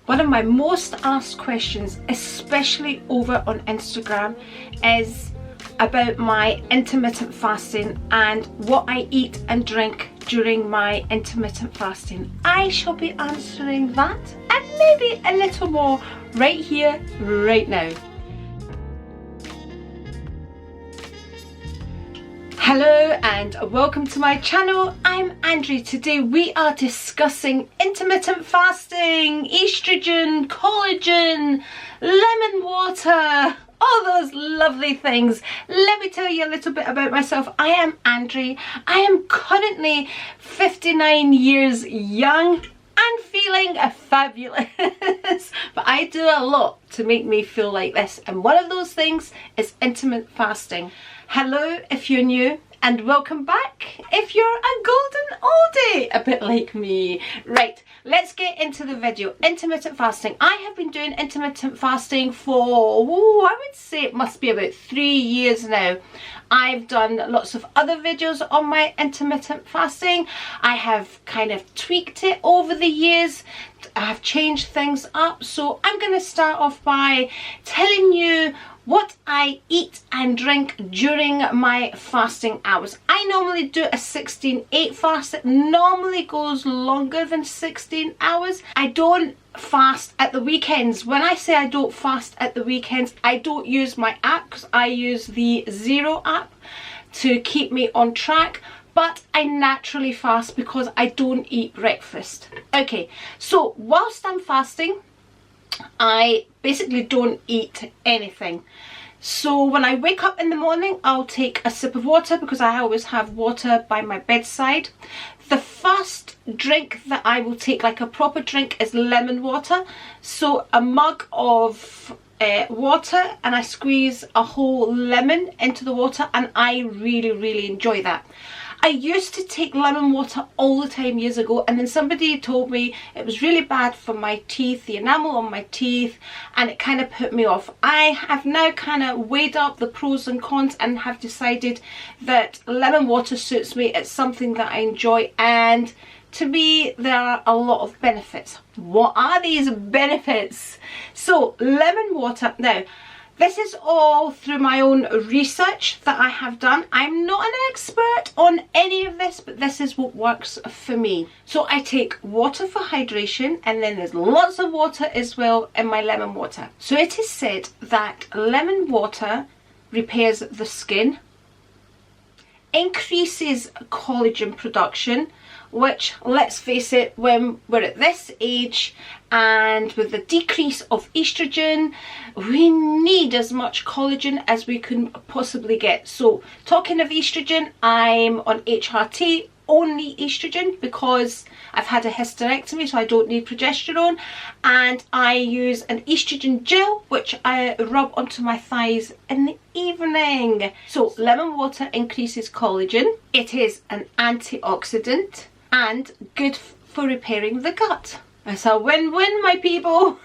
One of my most asked questions, especially over on Instagram, is about my intermittent fasting and what I eat and drink during my intermittent fasting. I shall be answering that and maybe a little more right here, right now. Hello and welcome to my channel. I'm Andri. Today we are discussing intermittent fasting, estrogen, collagen, lemon water, all those lovely things. Let me tell you a little bit about myself. I am Andri. I am currently 59 years young and feeling fabulous. But I do a lot to make me feel like this, and one of those things is intermittent fasting. Hello if you're new, and welcome back if you're a golden oldie, a bit like me. Right, let's get into the video. Intermittent fasting. I have been doing intermittent fasting for, I would say it must be about 3 years now. I've done lots of other videos on my intermittent fasting. I have kind of tweaked it over the years. I have changed things up. So I'm going to start off by telling you what I eat and drink during my fasting hours. I normally do a 16/8 fast. It normally goes longer than 16 hours. I don't fast at the weekends. When I say I don't fast at the weekends, I don't use my app because I use the Zero app to keep me on track. But I naturally fast because I don't eat breakfast. Okay, so whilst I'm fasting, I basically don't eat anything. So when I wake up in the morning, I'll take a sip of water because I always have water by my bedside. The first drink that I will take, like a proper drink, is lemon water. So a mug of water, and I squeeze a whole lemon into the water, and I really enjoy that. I used to take lemon water all the time years ago, and then somebody told me it was really bad for my teeth, the enamel on my teeth, and it kind of put me off. I have now kind of weighed up the pros and cons and have decided that lemon water suits me. It's something that I enjoy, and to me there are a lot of benefits. What are these benefits? So lemon water, now this is all through my own research that I have done. I'm not an expert on any of this, but this is what works for me. So I take water for hydration, and then there's lots of water as well in my lemon water. So it is said that lemon water repairs the skin, increases collagen production, which, let's face it, when we're at this age and with the decrease of estrogen, we need as much collagen as we can possibly get. So talking of estrogen, I'm on HRT, only estrogen, because I've had a hysterectomy, so I don't need progesterone, and I use an estrogen gel which I rub onto my thighs in the evening. So lemon water increases collagen. It is an antioxidant and good for repairing the gut. It's a win-win, my people.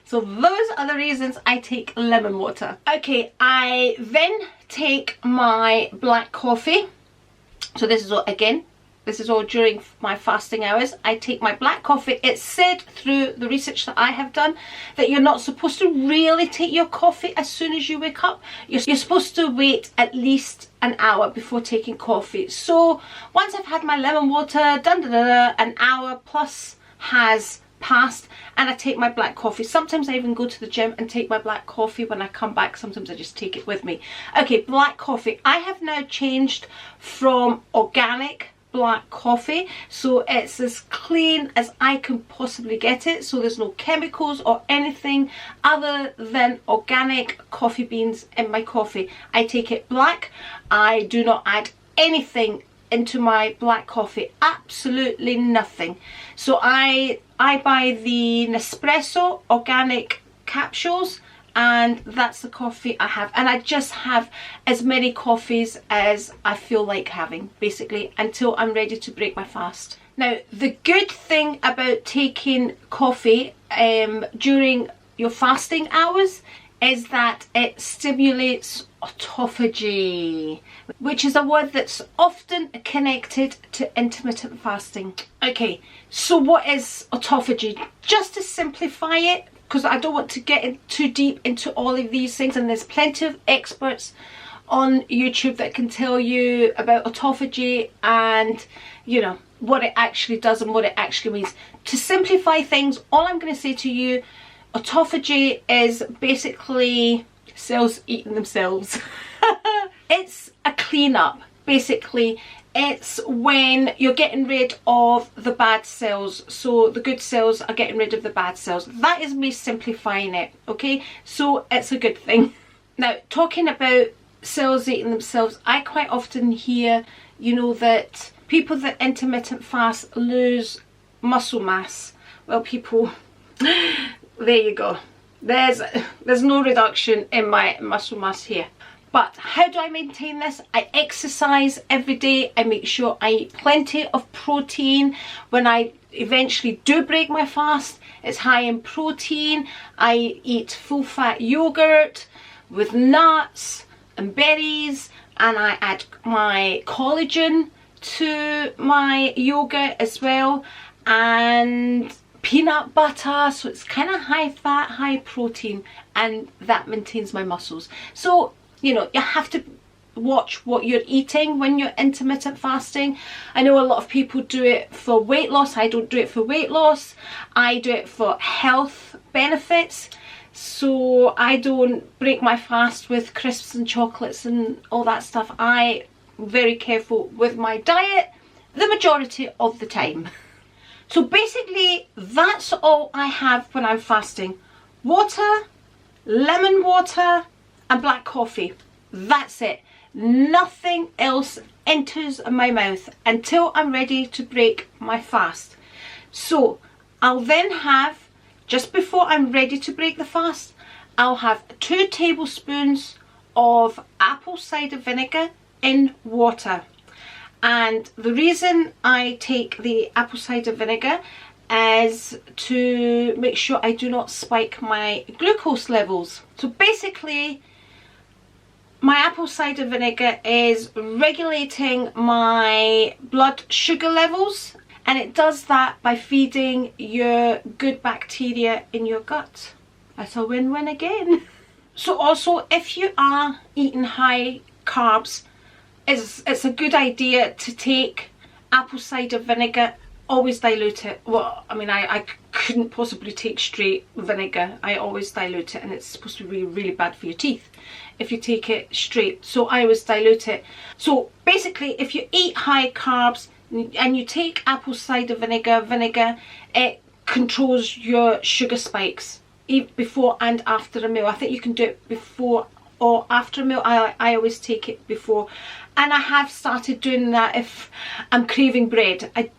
So those are the reasons I take lemon water. Okay, I then take my black coffee. So this is all, again, this is all during my fasting hours. I take my black coffee. It's said through the research that I have done that you're not supposed to really take your coffee as soon as you wake up. You're supposed to wait at least an hour before taking coffee. So once I've had my lemon water, an hour plus has passed, and I take my black coffee. Sometimes I even go to the gym and take my black coffee when I come back. Sometimes I just take it with me. Okay, black coffee. I have now changed from organic black coffee, so it's as clean as I can possibly get it. So there's no chemicals or anything other than organic coffee beans in my coffee. I take it black. I do not add anything into my black coffee, absolutely nothing. So I buy the Nespresso organic capsules, and that's the coffee I have, and I just have as many coffees as I feel like having, basically, until I'm ready to break my fast. Now, the good thing about taking coffee during your fasting hours is that it stimulates autophagy, which is a word that's often connected to intermittent fasting. Okay, so what is autophagy? Just to simplify it, because I don't want to get too deep into all of these things, and there's plenty of experts on YouTube that can tell you about autophagy and, you know, what it actually does and what it actually means. To simplify things, all I'm going to say to you, autophagy is basically cells eating themselves. It's a cleanup, basically. It's when you're getting rid of the bad cells, so the good cells are getting rid of the bad cells. That is me simplifying it, okay? So it's a good thing. Now, talking about cells eating themselves, I quite often hear, you know, that people that intermittent fast lose muscle mass. Well, people, there you go. There's no reduction in my muscle mass here. But how do I maintain this? I exercise every day. I make sure I eat plenty of protein. When I eventually do break my fast, it's high in protein. I eat full fat yogurt with nuts and berries, and I add my collagen to my yogurt as well, and peanut butter, so it's kind of high fat, high protein, and that maintains my muscles. So, you know, you have to watch what you're eating when you're intermittent fasting. I know a lot of people do it for weight loss. I don't do it for weight loss. I do it for health benefits. So I don't break my fast with crisps and chocolates and all that stuff. I'm very careful with my diet the majority of the time. So basically, that's all I have when I'm fasting. Water, lemon water, and black coffee. That's it. Nothing else enters my mouth until I'm ready to break my fast. So I'll then have, just before I'm ready to break the fast, I'll have 2 tablespoons of apple cider vinegar in water. And the reason I take the apple cider vinegar is to make sure I do not spike my glucose levels. So basically, my apple cider vinegar is regulating my blood sugar levels, and it does that by feeding your good bacteria in your gut. That's a win-win again. So also, if you are eating high carbs, it's a good idea to take apple cider vinegar. Always dilute it. Well, I mean, I couldn't possibly take straight vinegar. I always dilute it, and it's supposed to be really bad for your teeth if you take it straight. So I always dilute it. So basically, if you eat high carbs and you take apple cider vinegar, it controls your sugar spikes before and after a meal. I think you can do it before or after a meal. I always take it before, and I have started doing that if I'm craving bread. I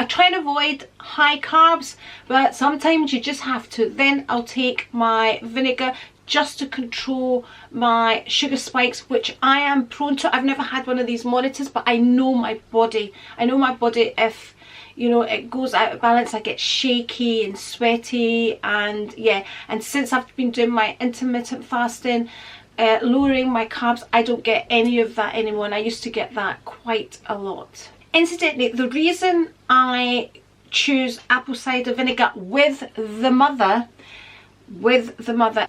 try and avoid high carbs, but sometimes you just have to. Then I'll take my vinegar just to control my sugar spikes, which I am prone to. I've never had one of these monitors, but I know my body. If, you know, it goes out of balance, I get shaky and sweaty, and yeah. And since I've been doing my intermittent fasting, lowering my carbs, I don't get any of that anymore, and I used to get that quite a lot. Incidentally, the reason I choose apple cider vinegar with the mother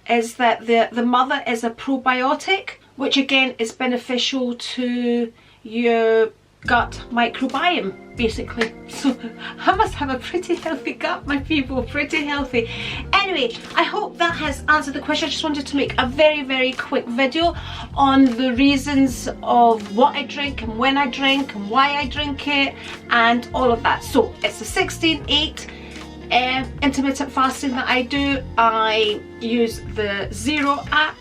is that the mother is a probiotic, which again is beneficial to your gut microbiome, basically. So I must have a pretty healthy gut, my people, pretty healthy. Anyway, I hope that has answered the question. I just wanted to make a very, very quick video on the reasons of what I drink and when I drink and why I drink it and all of that. So it's a 16/8 intermittent fasting that I do. I use the Zero app,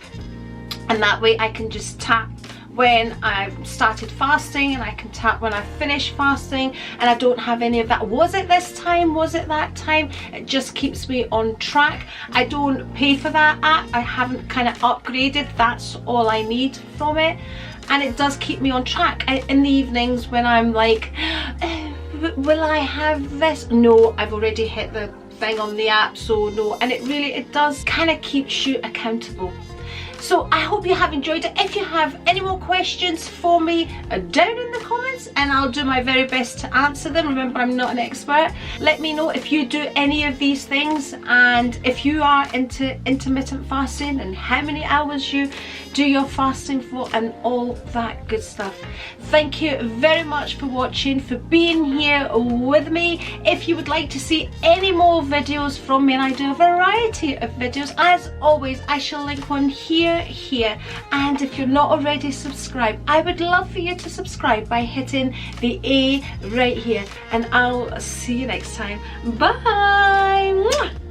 and that way I can just tap when I've started fasting, and I can tap when I've finished fasting, and I don't have any of that. Was it this time? Was it that time? It just keeps me on track. I don't pay for that app. I haven't kind of upgraded. That's all I need from it, and it does keep me on track. In the evenings when I'm like, will I have this? No, I've already hit the thing on the app, so no. And it does kind of keeps you accountable. So I hope you have enjoyed it. If you have any more questions for me, down in the comments, and I'll do my very best to answer them. Remember, I'm not an expert. Let me know if you do any of these things, and if you are into intermittent fasting and how many hours you do your fasting for and all that good stuff. Thank you very much for watching, for being here with me. If you would like to see any more videos from me, and I do a variety of videos, as always I shall link one here, and if you're not already subscribed, I would love for you to subscribe by hitting the A right here, and I'll see you next time. Bye.